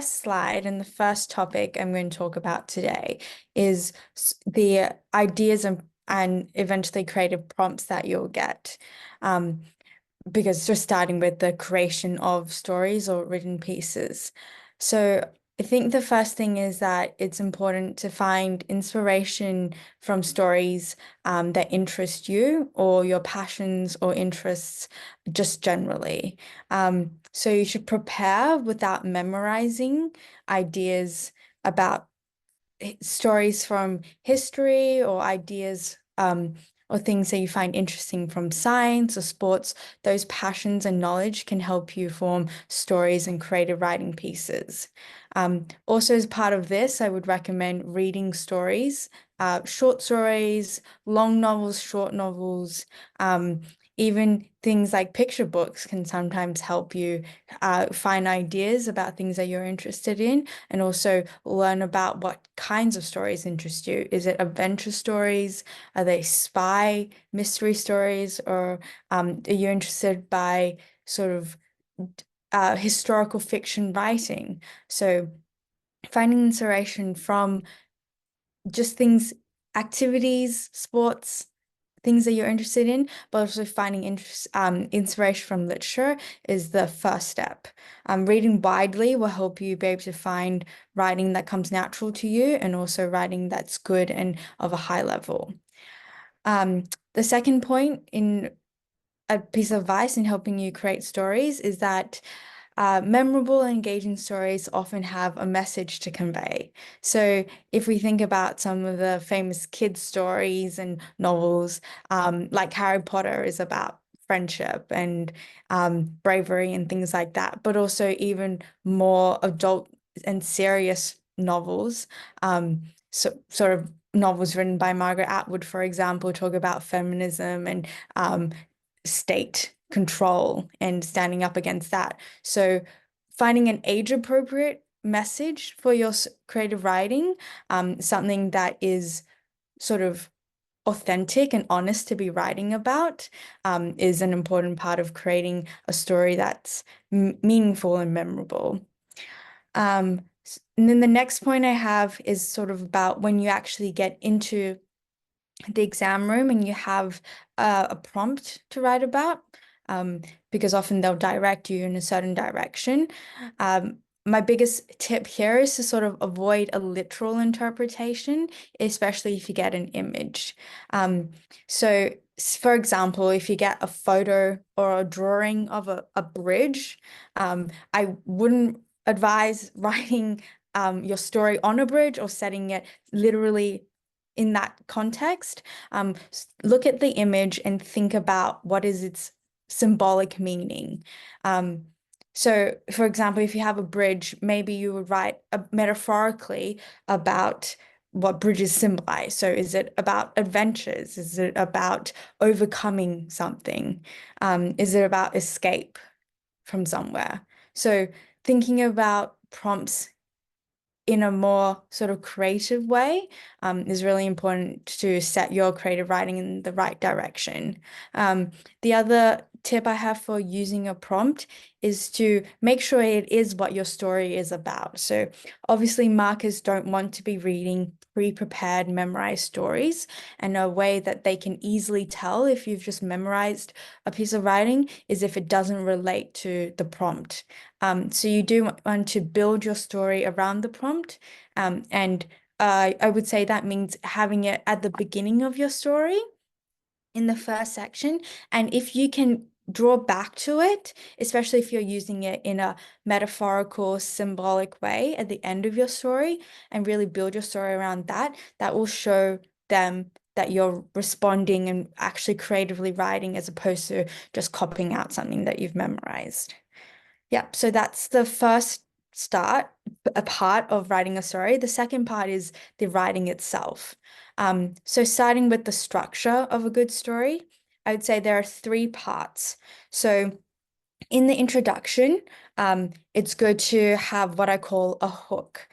first slide and the first topic I'm going to talk about today is the ideas and eventually creative prompts that you'll get. Um, because just starting with the creation of stories or written pieces. So I think the first thing is that it's important to find inspiration from stories that interest you or your passions or interests just generally. So you should prepare without memorizing ideas about stories from history or ideas or things that you find interesting from science or sports. Those passions and knowledge can help you form stories and creative writing pieces. Also, as part of this, I would recommend reading stories, short stories, long novels, short novels. Even things like picture books can sometimes help you find ideas about things that you're interested in and also learn about what kinds of stories interest you. Is it adventure stories? Are they spy mystery stories? Or are you interested by sort of historical fiction writing? So finding inspiration from just things, activities, sports, things that you're interested in, but also finding inspiration from literature is the first step. Reading widely will help you be able to find writing that comes natural to you and also writing that's good and of a high level. The second point in a piece of advice in helping you create stories is that memorable and engaging stories often have a message to convey. So if we think about some of the famous kids' stories and novels, like Harry Potter is about friendship and bravery and things like that, but also even more adult and serious novels, so sort of novels written by Margaret Atwood, for example, talk about feminism and state control and standing up against that. So finding an age-appropriate message for your creative writing, something that is sort of authentic and honest to be writing about, is an important part of creating a story that's meaningful and memorable. And then the next point I have is sort of about when you actually get into the exam room and you have a prompt to write about, because often they'll direct you in a certain direction. My biggest tip here is to sort of avoid a literal interpretation, especially if you get an image. So, for example, if you get a photo or a drawing of a bridge, I wouldn't advise writing your story on a bridge or setting it literally in that context. Look at the image and think about what is its symbolic meaning. So, for example, if you have a bridge, maybe you would write metaphorically about what bridges symbolize. So, is it about adventures? Is it about overcoming something? Is it about escape from somewhere? So, thinking about prompts in a more sort of creative way is really important to set your creative writing in the right direction. The other tip I have for using a prompt is to make sure it is what your story is about. So obviously markers don't want to be reading pre-prepared memorized stories, and a way that they can easily tell if you've just memorized a piece of writing is if it doesn't relate to the prompt. So you do want to build your story around the prompt, and I would say that means having it at the beginning of your story in the first section. And if you can draw back to it, especially if you're using it in a metaphorical, symbolic way at the end of your story and really build your story around that, that will show them that you're responding and actually creatively writing as opposed to just copying out something that you've memorized. Yeah, so that's the first a part of writing a story. The second part is the writing itself. So starting with the structure of a good story, I would say there are three parts. So in the introduction, it's good to have what I call a hook.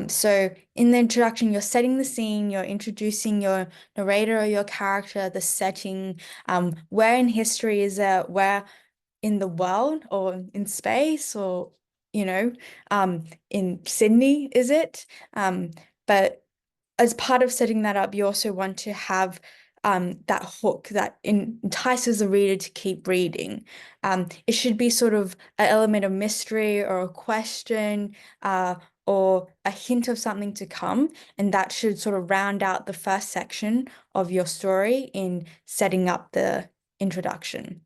So in the introduction, you're setting the scene, you're introducing your narrator or your character, the setting, where in history is it, where in the world or in space or in Sydney, is it? But as part of setting that up, you also want to have that hook that entices the reader to keep reading. It should be sort of an element of mystery or a question or a hint of something to come, and that should sort of round out the first section of your story in setting up the introduction.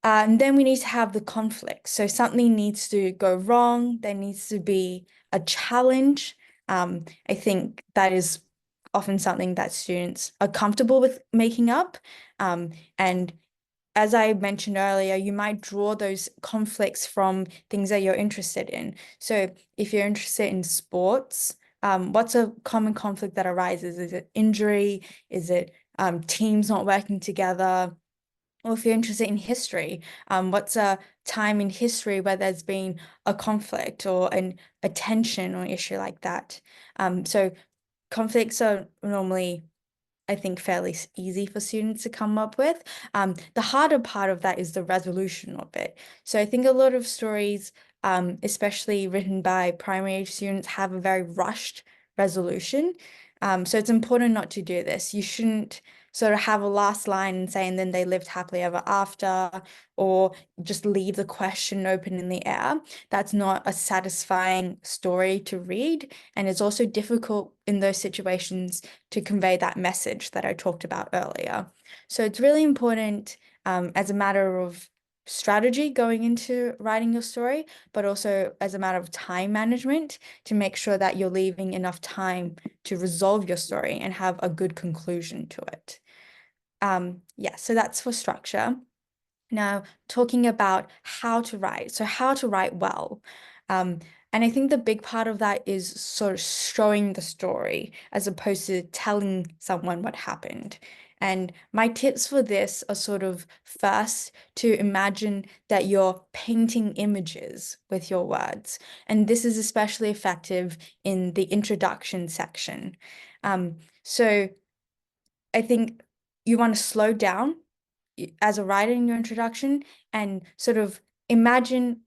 And then we need to have the conflict. So something needs to go wrong. There needs to be a challenge. I think that is often something that students are comfortable with making up. And as I mentioned earlier, you might draw those conflicts from things that you're interested in. So if you're interested in sports, what's a common conflict that arises? Is it injury? Is it teams not working together? Or if you're interested in history, what's a time in history where there's been a conflict or a tension or issue like that? So conflicts are normally, I think, fairly easy for students to come up with. The harder part of that is the resolution of it. So I think a lot of stories, especially written by primary age students, have a very rushed resolution. So it's important not to do this. You shouldn't sort of have a last line and say, and then they lived happily ever after, or just leave the question open in the air. That's not a satisfying story to read. And it's also difficult in those situations to convey that message that I talked about earlier. So it's really important as a matter of strategy going into writing your story, but also as a matter of time management to make sure that you're leaving enough time to resolve your story and have a good conclusion to it. Yeah, so that's for structure. Now, talking about how to write, so how to write well. And I think the big part of that is sort of showing the story as opposed to telling someone what happened. And my tips for this are sort of first to imagine that you're painting images with your words. And this is especially effective in the introduction section. So I think you want to slow down as a writer in your introduction and sort of imagine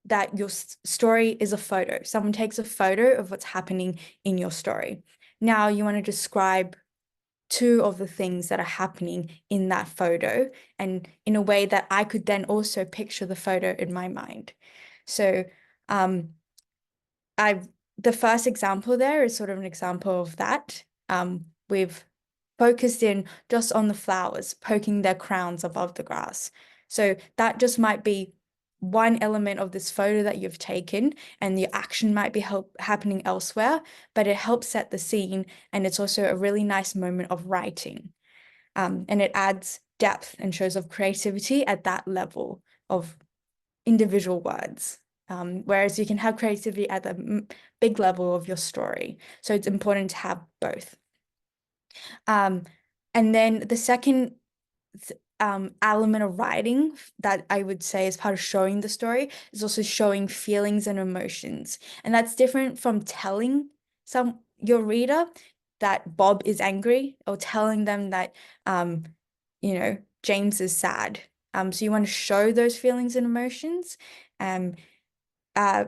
that your story is a photo. Someone takes a photo of what's happening in your story. Now you want to describe two of the things that are happening in that photo and in a way that I could then also picture the photo in my mind. So the first example there is sort of an example of that. We've focused in just on the flowers, poking their crowns above the grass. So that just might be one element of this photo that you've taken, and the action might be happening elsewhere, but it helps set the scene, and it's also a really nice moment of writing. And it adds depth and shows of creativity at that level of individual words. Whereas you can have creativity at the big level of your story. So it's important to have both. And then the second element of writing that I would say is part of showing the story is also showing feelings and emotions. And that's different from telling your reader that Bob is angry or telling them that James is sad. So you want to show those feelings and emotions. Uh,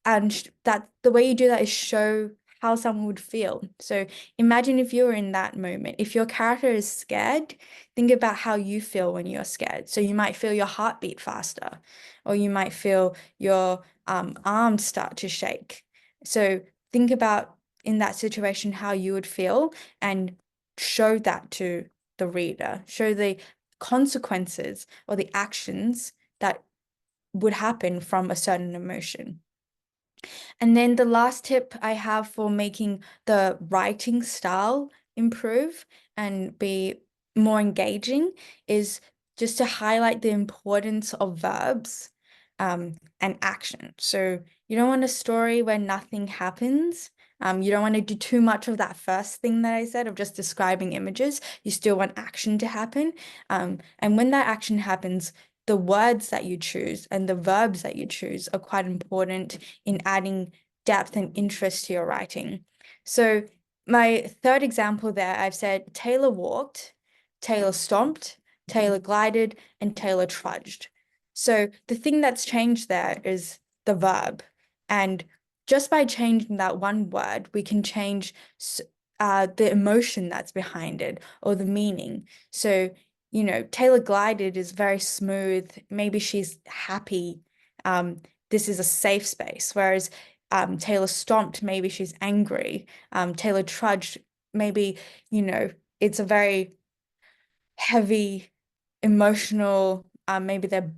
and that the way you do that is show how someone would feel. So imagine if you were in that moment. If your character is scared, think about how you feel when you're scared. So you might feel your heart beat faster, or you might feel your arms start to shake. So think about in that situation how you would feel and show that to the reader. Show the consequences or the actions that would happen from a certain emotion. And then the last tip I have for making the writing style improve and be more engaging is just to highlight the importance of verbs and action. So you don't want a story where nothing happens. You don't want to do too much of that first thing that I said of just describing images. You still want action to happen. And when that action happens, the words that you choose and the verbs that you choose are quite important in adding depth and interest to your writing. So my third example there, I've said Taylor walked, Taylor stomped, Taylor glided, and Taylor trudged. So the thing that's changed there is the verb. And just by changing that one word, we can change the emotion that's behind it or the meaning. So, Taylor glided is very smooth. Maybe she's happy. This is a safe space. Whereas Taylor stomped, maybe she's angry. Taylor trudged, maybe, it's a very heavy, emotional, maybe they're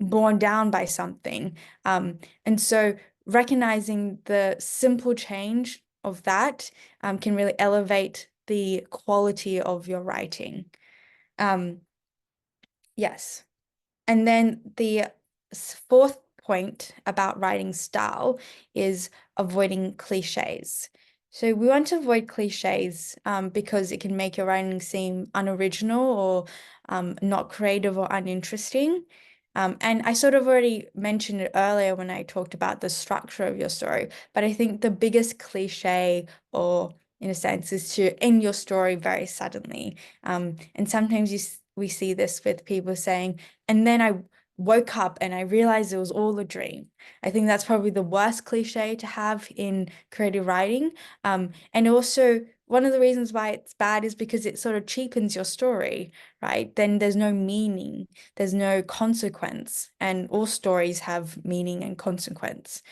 borne down by something. And so recognizing the simple change of that can really elevate the quality of your writing. Yes. And then the fourth point about writing style is avoiding cliches. So we want to avoid cliches because it can make your writing seem unoriginal or not creative or uninteresting. And I sort of already mentioned it earlier when I talked about the structure of your story, but I think the biggest cliche, or in a sense, is to end your story very suddenly. And sometimes we see this with people saying, and then I woke up and I realized it was all a dream. I think that's probably the worst cliche to have in creative writing. And also, one of the reasons why it's bad is because it sort of cheapens your story, right? Then there's no meaning, there's no consequence, and all stories have meaning and consequence.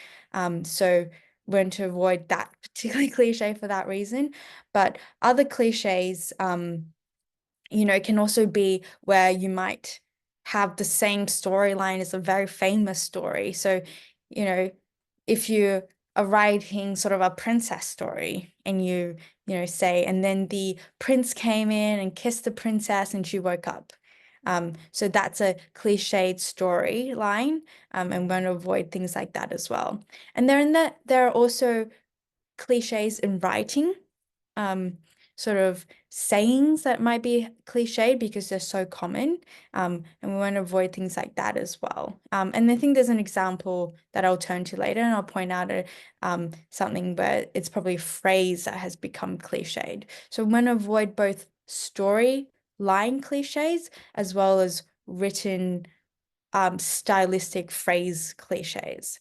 So we're going to avoid that particular cliche for that reason. But other cliches, it can also be where you might have the same storyline as a very famous story. So, if you are writing sort of a princess story and say, and then the prince came in and kissed the princess and she woke up. So that's a cliched storyline, and we're going to avoid things like that as well. And there are also cliches in writing, sort of sayings that might be cliched because they're so common. And we want to avoid things like that as well. And I think there's an example that I'll turn to later, and I'll point out something where it's probably a phrase that has become cliched. So we want to avoid both story line cliches as well as written stylistic phrase cliches.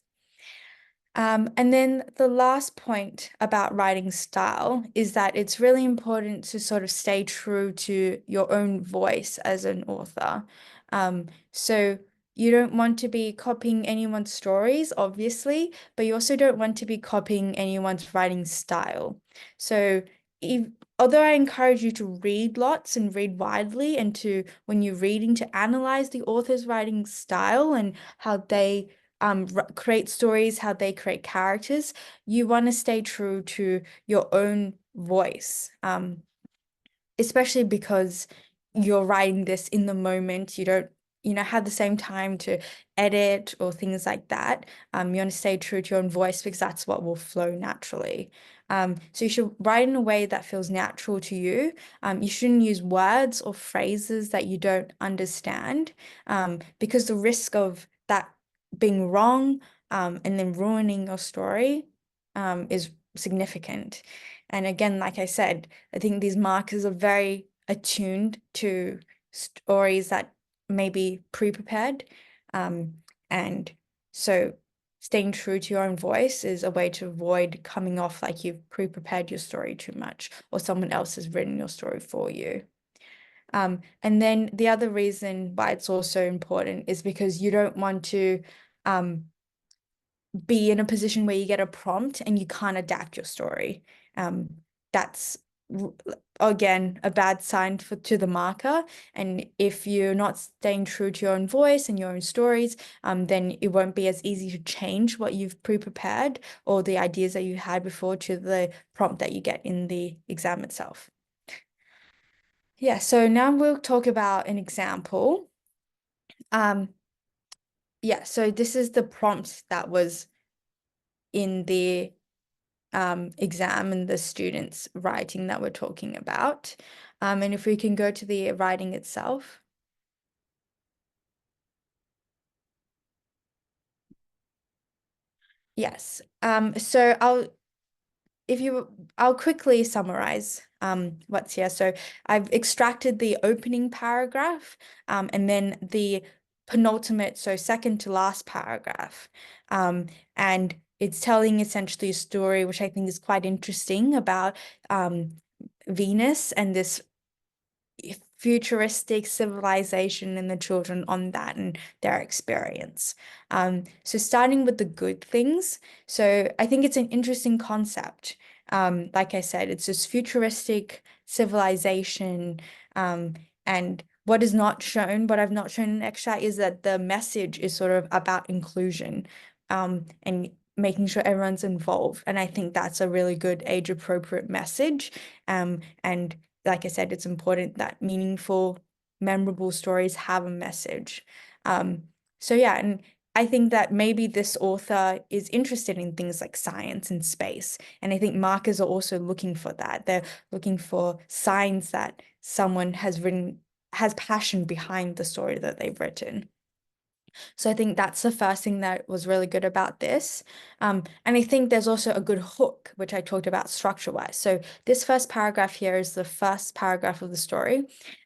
And then the last point about writing style is that it's really important to sort of stay true to your own voice as an author. So you don't want to be copying anyone's stories, obviously, but you also don't want to be copying anyone's writing style. So if, although I encourage you to read lots and read widely, and when you're reading, to analyze the author's writing style and how they create stories, how they create characters, you want to stay true to your own voice, especially because you're writing this in the moment. You don't, have the same time to edit or things like that. You want to stay true to your own voice because that's what will flow naturally. So you should write in a way that feels natural to you. You shouldn't use words or phrases that you don't understand, because the risk of that being wrong, and then ruining your story, is significant. And again, like I said, I think these markers are very attuned to stories that may be pre-prepared. And so staying true to your own voice is a way to avoid coming off like you've pre-prepared your story too much or someone else has written your story for you. And then the other reason why it's also important is because you don't want to be in a position where you get a prompt and you can't adapt your story. That's again a bad sign to the marker. And if you're not staying true to your own voice and your own stories, then it won't be as easy to change what you've pre-prepared or the ideas that you had before to the prompt that you get in the exam itself. Yeah, so now we'll talk about an example. Yeah, so this is the prompt that was in the exam and the students' writing that we're talking about. And if we can go to the writing itself. Yes. So I'll quickly summarize what's here. So I've extracted the opening paragraph, and then the penultimate, so second to last paragraph. And it's telling essentially a story, which I think is quite interesting, about Venus and this futuristic civilization and the children on that and their experience. So starting with the good things. So I think it's an interesting concept. Like I said, it's this futuristic civilization. And what is not shown, what I've not shown in extract is that the message is sort of about inclusion, and making sure everyone's involved. And I think that's a really good age-appropriate message. And like I said, it's important that meaningful, memorable stories have a message. So yeah, and I think that maybe this author is interested in things like science and space. And I think markers are also looking for that. They're looking for signs that someone has passion behind the story that they've written. So I think that's the first thing that was really good about this. And I think there's also a good hook, which I talked about structure-wise. So this first paragraph here is the first paragraph of the story.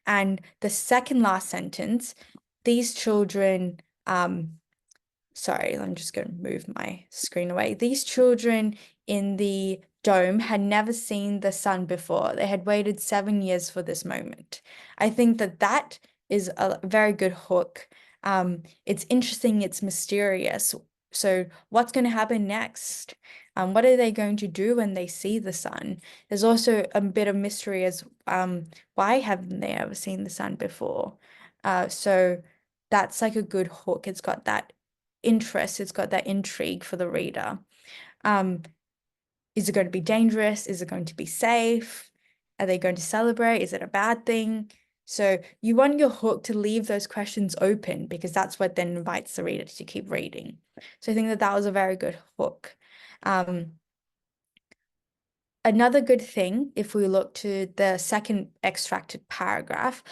And the second last sentence, these children, sorry, I'm just going to move my screen away. These children in the dome had never seen the sun before. They had waited 7 years for this moment. I think that that is a very good hook. It's interesting, it's mysterious. So what's going to happen next? What are they going to do when they see the sun? There's also a bit of mystery as why haven't they ever seen the sun before? So that's like a good hook. It's got that interest, it's got that intrigue for the reader. Is it going to be dangerous? Is it going to be safe? Are they going to celebrate? Is it a bad thing? So you want your hook to leave those questions open, because that's what then invites the reader to keep reading. So I think that that was a very good hook. Another good thing, if we look to the second extracted paragraph,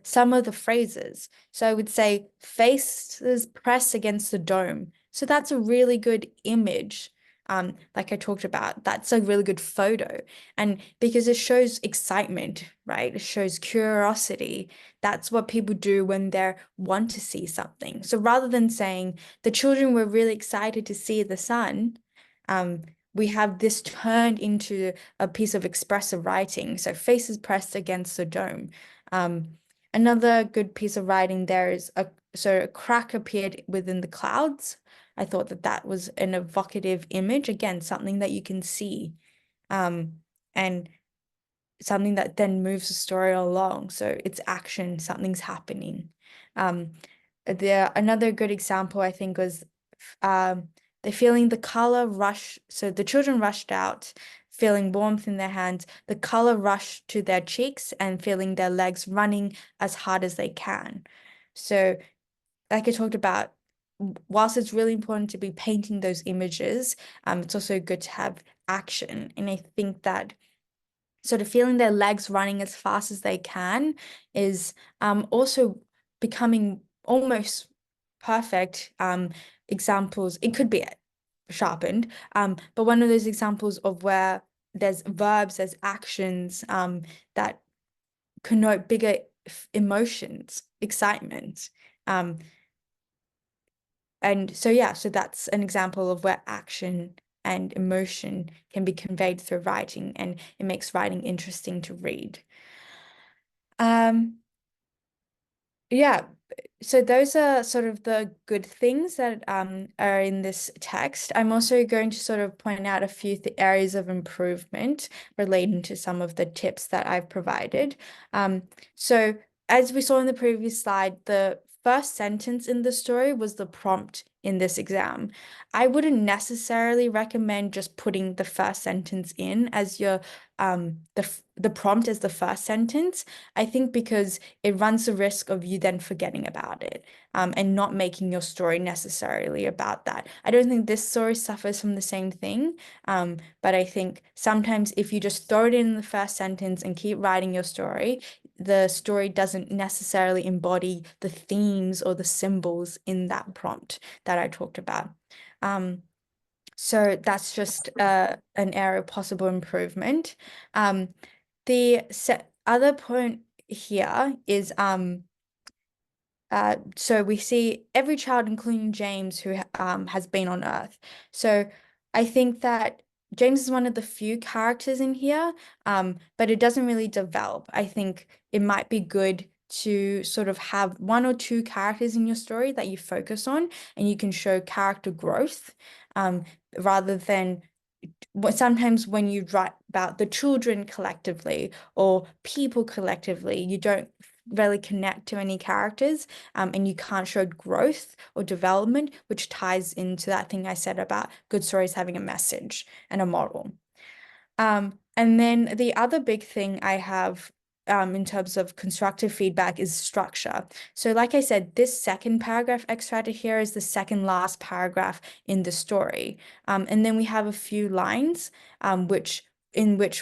some of the phrases. So I would say faces press against the dome. So that's a really good image. Like I talked about, that's a really good photo. And because it shows excitement, right? It shows curiosity. That's what people do when they want to see something. So rather than saying the children were really excited to see the sun, we have this turned into a piece of expressive writing. So faces pressed against the dome. Another good piece of writing there is a crack appeared within the clouds. I thought that that was an evocative image. Again, something that you can see, and something that then moves the story along. So it's action, something's happening. Another good example, I think, was they're feeling the color rush. So the children rushed out, feeling warmth in their hands. The color rushed to their cheeks and feeling their legs running as hard as they can. So, like I talked about, whilst it's really important to be painting those images, it's also good to have action. And I think that sort of feeling their legs running as fast as they can is also becoming almost perfect examples. It could be sharpened, but one of those examples of where there's verbs, there's actions that connote bigger emotions, excitement. And so, yeah, so that's an example of where action and emotion can be conveyed through writing, and it makes writing interesting to read. Yeah, so those are sort of the good things that are in this text. I'm also going to sort of point out a few areas of improvement relating to some of the tips that I've provided. So as we saw in the previous slide, the first sentence in the story was the prompt in this exam. I wouldn't necessarily recommend just putting the first sentence in as your the prompt as the first sentence. I think because it runs the risk of you then forgetting about it, and not making your story necessarily about that. I don't think this story suffers from the same thing, but I think sometimes if you just throw it in the first sentence and keep writing your story, the story doesn't necessarily embody the themes or the symbols in that prompt that I talked about. So that's just an area of possible improvement. The other point here is So we see every child, including James, who has been on Earth. So I think that James is one of the few characters in here, but it doesn't really develop. I think it might be good to sort of have one or two characters in your story that you focus on, and you can show character growth, um, rather than sometimes when you write about the children collectively or people collectively, you don't really connect to any characters, and you can't show growth or development, which ties into that thing I said about good stories having a message and a model. And then the other big thing I have, in terms of constructive feedback, is structure. So, like I said, this second paragraph extracted here is the second last paragraph in the story. And then we have a few lines, which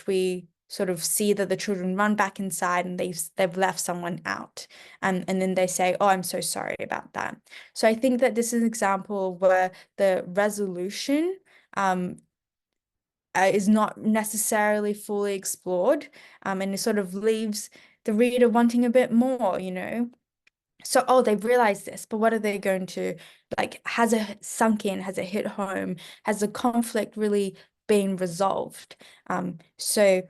we sort of see that the children run back inside and they've left someone out. And then they say, "Oh, I'm so sorry about that." So I think that this is an example where the resolution, is not necessarily fully explored, and it sort of leaves the reader wanting a bit more, you know? So, oh, they've realized this, but what are they going to, like, has it sunk in? Has it hit home? Has the conflict really been resolved? So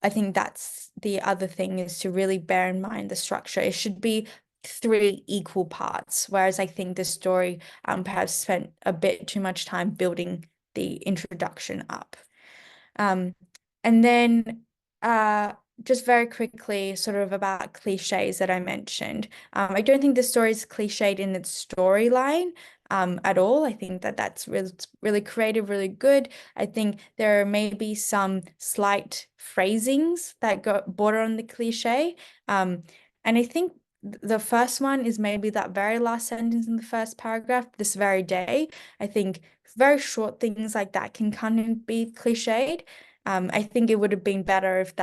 I think that's the other thing, is to really bear in mind the structure. It should be three equal parts, whereas I think the story perhaps spent a bit too much time building the introduction up. Um, and then just very quickly, sort of about cliches that I mentioned. I don't think the story is cliched in its storyline at all. I think that that's really, really creative, really good. I think there may be some slight phrasings that go border on the cliche. And I think the first one is maybe that very last sentence in the first paragraph, this very day. I think very short things like that can kind of be cliched. I think it would have been better if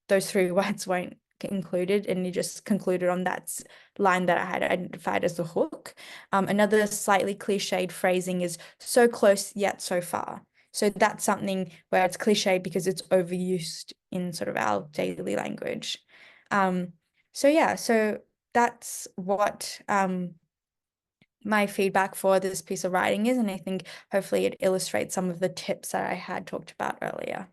those three words weren't included and you just concluded on that line that I had identified as the hook. Another slightly cliched phrasing is "so close yet so far." So that's something where it's cliched because it's overused in sort of our daily language. Um, so yeah, so that's what my feedback for this piece of writing is, and I think hopefully it illustrates some of the tips that I had talked about earlier.